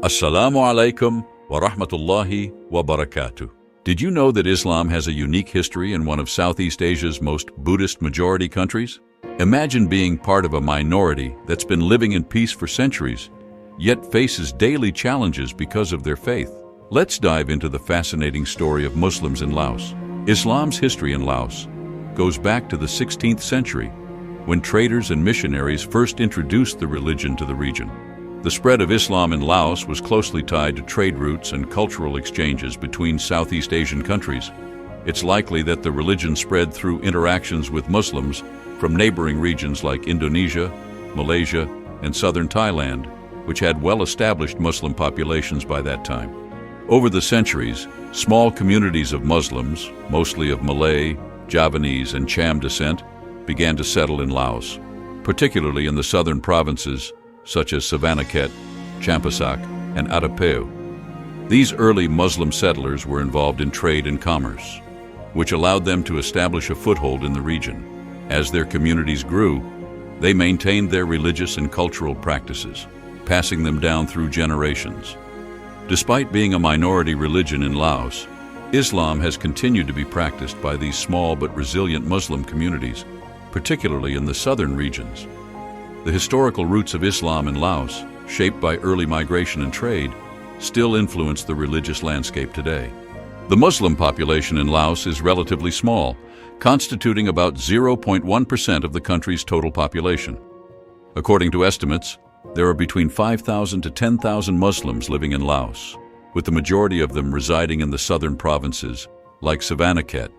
Assalamu alaikum wa rahmatullahi wa barakatuh. Did you know that Islam has a unique history in one of Southeast Asia's most Buddhist majority countries? Imagine being part of a minority that's been living in peace for centuries, yet faces daily challenges because of their faith. Let's dive into the fascinating story of Muslims in Laos. Islam's history in Laos goes back to the 16th century, when traders and missionaries first introduced the religion to the region. The spread of Islam in Laos was closely tied to trade routes and cultural exchanges between Southeast Asian countries. It's likely that the religion spread through interactions with Muslims from neighboring regions like Indonesia, Malaysia, and southern Thailand, which had well-established Muslim populations by that time. Over the centuries, small communities of Muslims, mostly of Malay, Javanese, and Cham descent, began to settle in Laos, particularly in the southern provinces such as Savannakhet, Champasak, and Atapeu. These early Muslim settlers were involved in trade and commerce, which allowed them to establish a foothold in the region. As their communities grew, they maintained their religious and cultural practices, passing them down through generations. Despite being a minority religion in Laos, Islam has continued to be practiced by these small but resilient Muslim communities, particularly in the southern regions. The historical roots of Islam in Laos, shaped by early migration and trade, still influence the religious landscape today. The Muslim population in Laos is relatively small, constituting about 0.1% of the country's total population. According to estimates, there are between 5,000 to 10,000 Muslims living in Laos, with the majority of them residing in the southern provinces, like Savannakhet,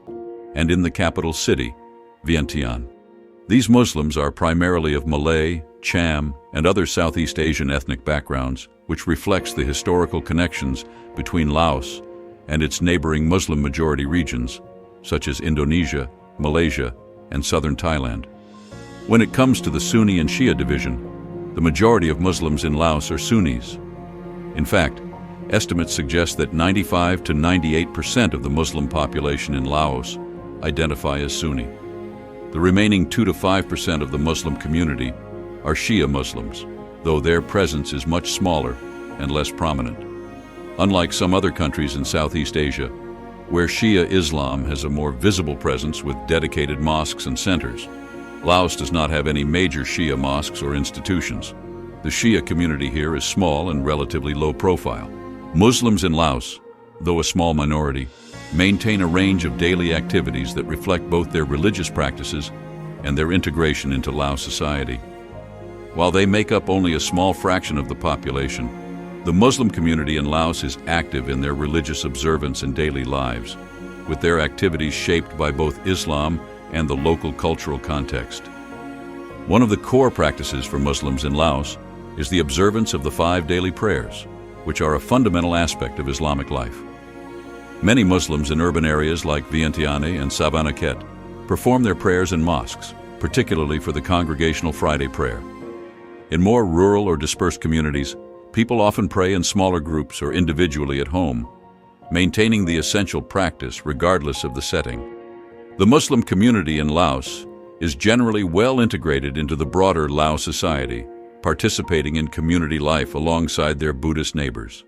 and in the capital city, Vientiane. These Muslims are primarily of Malay, Cham, and other Southeast Asian ethnic backgrounds, which reflects the historical connections between Laos and its neighboring Muslim majority regions, such as Indonesia, Malaysia, and southern Thailand. When it comes to the Sunni and Shia division, the majority of Muslims in Laos are Sunnis. In fact, estimates suggest that 95 to 98% of the Muslim population in Laos identify as Sunni. The remaining 2 to 5% of the Muslim community are Shia Muslims, though their presence is much smaller and less prominent. Unlike some other countries in Southeast Asia, where Shia Islam has a more visible presence with dedicated mosques and centers, Laos does not have any major Shia mosques or institutions. The Shia community here is small and relatively low profile. Muslims in Laos, though a small minority, maintain a range of daily activities that reflect both their religious practices and their integration into Lao society. While they make up only a small fraction of the population, the Muslim community in Laos is active in their religious observance and daily lives, with their activities shaped by both Islam and the local cultural context. One of the core practices for Muslims in Laos is the observance of the 5 daily prayers, which are a fundamental aspect of Islamic life. Many Muslims in urban areas like Vientiane and Savannakhet perform their prayers in mosques, particularly for the congregational Friday prayer. In more rural or dispersed communities, people often pray in smaller groups or individually at home, maintaining the essential practice regardless of the setting. The Muslim community in Laos is generally well integrated into the broader Lao society, participating in community life alongside their Buddhist neighbors.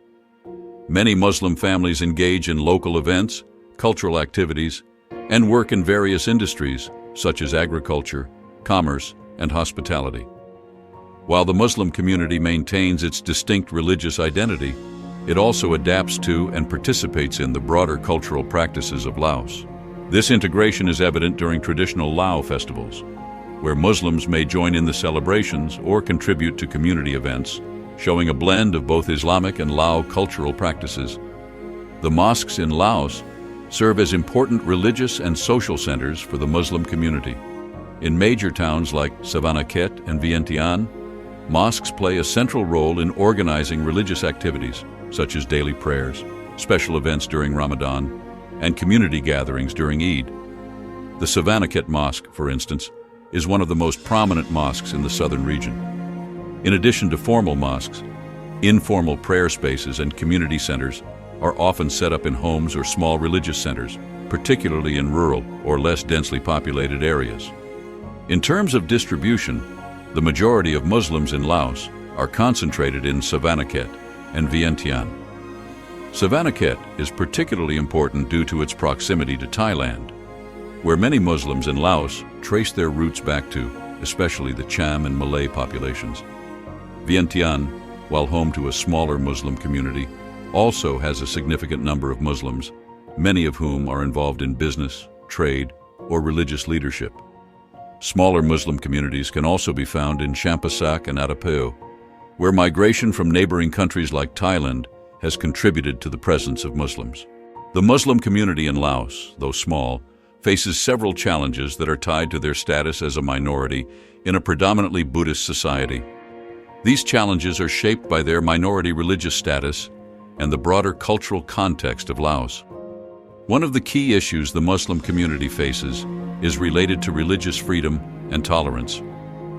Many Muslim families engage in local events, cultural activities, and work in various industries such as agriculture, commerce, and hospitality. While the Muslim community maintains its distinct religious identity, it also adapts to and participates in the broader cultural practices of Laos. This integration is evident during traditional Lao festivals, where Muslims may join in the celebrations or contribute to community events, showing a blend of both Islamic and Lao cultural practices. The mosques in Laos serve as important religious and social centers for the Muslim community. In major towns like Savannakhet and Vientiane, mosques play a central role in organizing religious activities, such as daily prayers, special events during Ramadan, and community gatherings during Eid. The Savannakhet Mosque, for instance, is one of the most prominent mosques in the southern region. In addition to formal mosques, informal prayer spaces and community centers are often set up in homes or small religious centers, particularly in rural or less densely populated areas. In terms of distribution, the majority of Muslims in Laos are concentrated in Savannakhet, and Vientiane. Savannakhet is particularly important due to its proximity to Thailand, where many Muslims in Laos trace their roots back to, especially the Cham and Malay populations. Vientiane, while home to a smaller Muslim community, also has a significant number of Muslims, many of whom are involved in business, trade, or religious leadership. Smaller Muslim communities can also be found in Champasak and Adapeo, where migration from neighboring countries like Thailand has contributed to the presence of Muslims. The Muslim community in Laos, though small, faces several challenges that are tied to their status as a minority in a predominantly Buddhist society. These challenges are shaped by their minority religious status and the broader cultural context of Laos. One of the key issues the Muslim community faces is related to religious freedom and tolerance.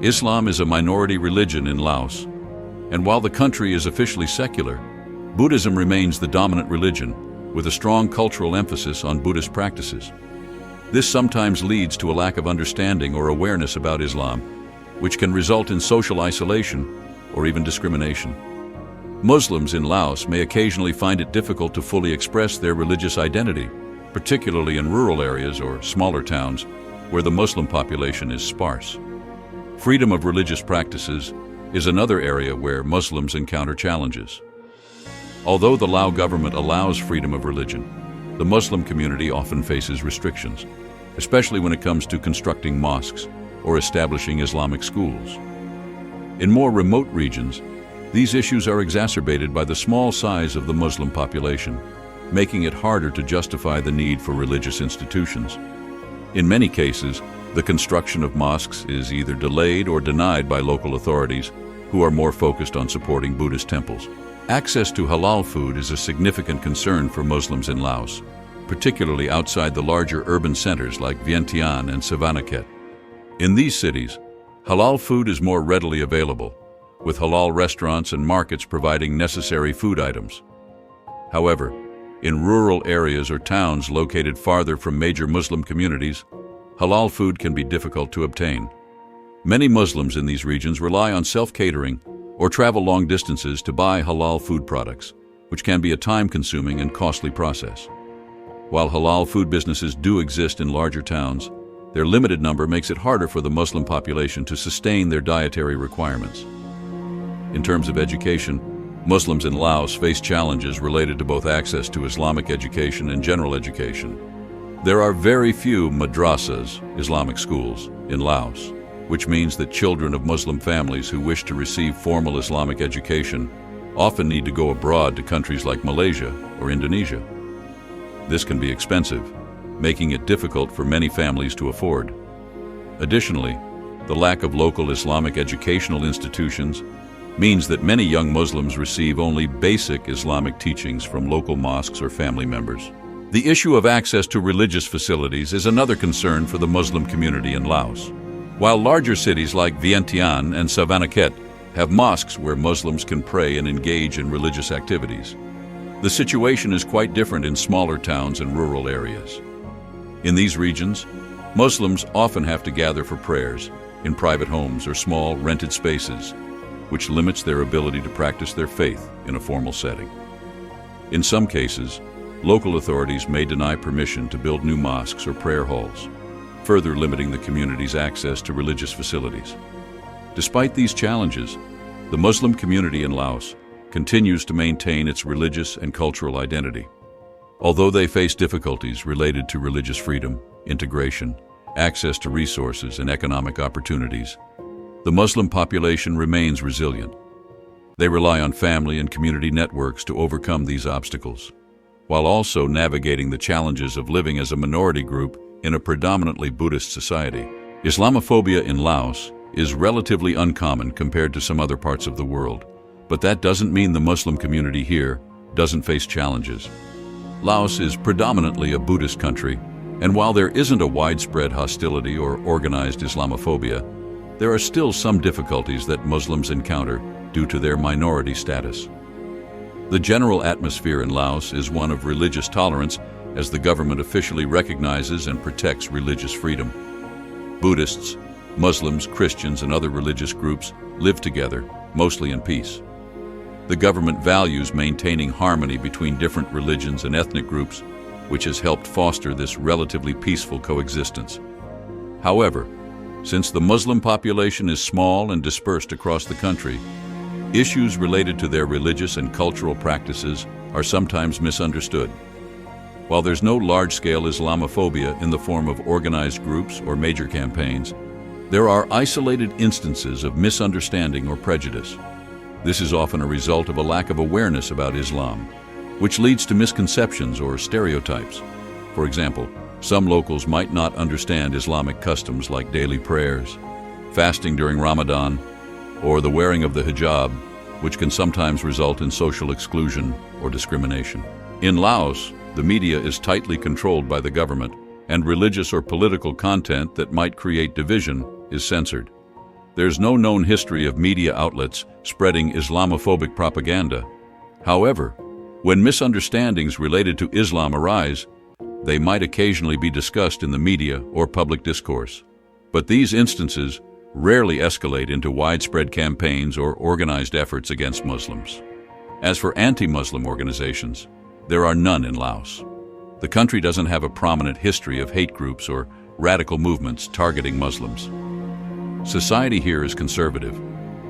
Islam is a minority religion in Laos, and while the country is officially secular, Buddhism remains the dominant religion, with a strong cultural emphasis on Buddhist practices. This sometimes leads to a lack of understanding or awareness about Islam, which can result in social isolation or even discrimination. Muslims in Laos may occasionally find it difficult to fully express their religious identity, particularly in rural areas or smaller towns where the Muslim population is sparse. Freedom of religious practices is another area where Muslims encounter challenges. Although the Lao government allows freedom of religion, the Muslim community often faces restrictions, especially when it comes to constructing mosques or establishing Islamic schools. In more remote regions, these issues are exacerbated by the small size of the Muslim population, making it harder to justify the need for religious institutions. In many cases, the construction of mosques is either delayed or denied by local authorities, who are more focused on supporting Buddhist temples. Access to halal food is a significant concern for Muslims in Laos, particularly outside the larger urban centers like Vientiane and Savannakhet. In these cities, halal food is more readily available, with halal restaurants and markets providing necessary food items. However, in rural areas or towns located farther from major Muslim communities, halal food can be difficult to obtain. Many Muslims in these regions rely on self-catering or travel long distances to buy halal food products, which can be a time-consuming and costly process. While halal food businesses do exist in larger towns, their limited number makes it harder for the Muslim population to sustain their dietary requirements. In terms of education, Muslims in Laos face challenges related to both access to Islamic education and general education. There are very few madrasas, Islamic schools, in Laos, which means that children of Muslim families who wish to receive formal Islamic education often need to go abroad to countries like Malaysia or Indonesia. This can be expensive, making it difficult for many families to afford. Additionally, the lack of local Islamic educational institutions means that many young Muslims receive only basic Islamic teachings from local mosques or family members. The issue of access to religious facilities is another concern for the Muslim community in Laos. While larger cities like Vientiane and Savannakhet have mosques where Muslims can pray and engage in religious activities, the situation is quite different in smaller towns and rural areas. In these regions, Muslims often have to gather for prayers in private homes or small rented spaces, which limits their ability to practice their faith in a formal setting. In some cases, local authorities may deny permission to build new mosques or prayer halls, further limiting the community's access to religious facilities. Despite these challenges, the Muslim community in Laos continues to maintain its religious and cultural identity. Although they face difficulties related to religious freedom, integration, access to resources, and economic opportunities, the Muslim population remains resilient. They rely on family and community networks to overcome these obstacles, while also navigating the challenges of living as a minority group in a predominantly Buddhist society. Islamophobia in Laos is relatively uncommon compared to some other parts of the world, but that doesn't mean the Muslim community here doesn't face challenges. Laos is predominantly a Buddhist country, and while there isn't a widespread hostility or organized Islamophobia, there are still some difficulties that Muslims encounter due to their minority status. The general atmosphere in Laos is one of religious tolerance, as the government officially recognizes and protects religious freedom. Buddhists, Muslims, Christians, and other religious groups live together, mostly in peace. The government values maintaining harmony between different religions and ethnic groups, which has helped foster this relatively peaceful coexistence. However, since the Muslim population is small and dispersed across the country, issues related to their religious and cultural practices are sometimes misunderstood. While there's no large-scale Islamophobia in the form of organized groups or major campaigns, there are isolated instances of misunderstanding or prejudice. This is often a result of a lack of awareness about Islam, which leads to misconceptions or stereotypes. For example, some locals might not understand Islamic customs like daily prayers, fasting during Ramadan, or the wearing of the hijab, which can sometimes result in social exclusion or discrimination. In Laos, the media is tightly controlled by the government, and religious or political content that might create division is censored. There's no known history of media outlets spreading Islamophobic propaganda. However, when misunderstandings related to Islam arise, they might occasionally be discussed in the media or public discourse. But these instances rarely escalate into widespread campaigns or organized efforts against Muslims. As for anti-Muslim organizations, there are none in Laos. The country doesn't have a prominent history of hate groups or radical movements targeting Muslims. Society here is conservative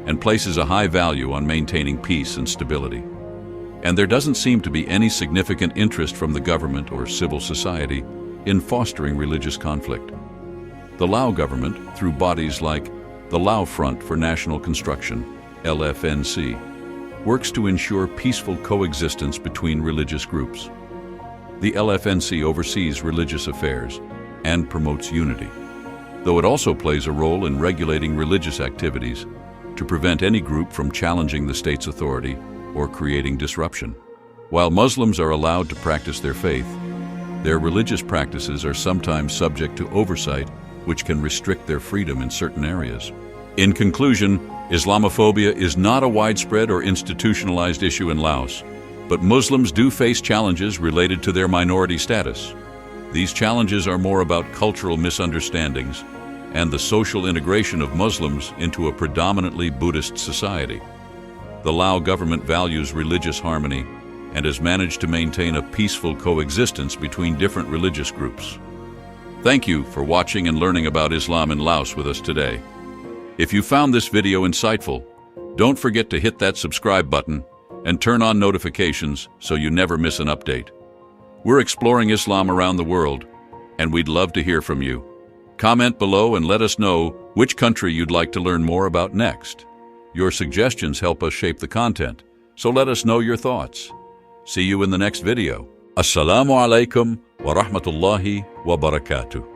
and places a high value on maintaining peace and stability. And there doesn't seem to be any significant interest from the government or civil society in fostering religious conflict. The Lao government, through bodies like the Lao Front for National Construction, LFNC, works to ensure peaceful coexistence between religious groups. The LFNC oversees religious affairs and promotes unity, though it also plays a role in regulating religious activities to prevent any group from challenging the state's authority or creating disruption. While Muslims are allowed to practice their faith, their religious practices are sometimes subject to oversight, which can restrict their freedom in certain areas. In conclusion, Islamophobia is not a widespread or institutionalized issue in Laos, but Muslims do face challenges related to their minority status. These challenges are more about cultural misunderstandings and the social integration of Muslims into a predominantly Buddhist society. The Lao government values religious harmony and has managed to maintain a peaceful coexistence between different religious groups. Thank you for watching and learning about Islam in Laos with us today. If you found this video insightful, don't forget to hit that subscribe button and turn on notifications so you never miss an update. We're exploring Islam around the world, and we'd love to hear from you. Comment below and let us know which country you'd like to learn more about next. Your suggestions help us shape the content, so let us know your thoughts. See you in the next video. Assalamu alaikum wa rahmatullahi wa barakatuh.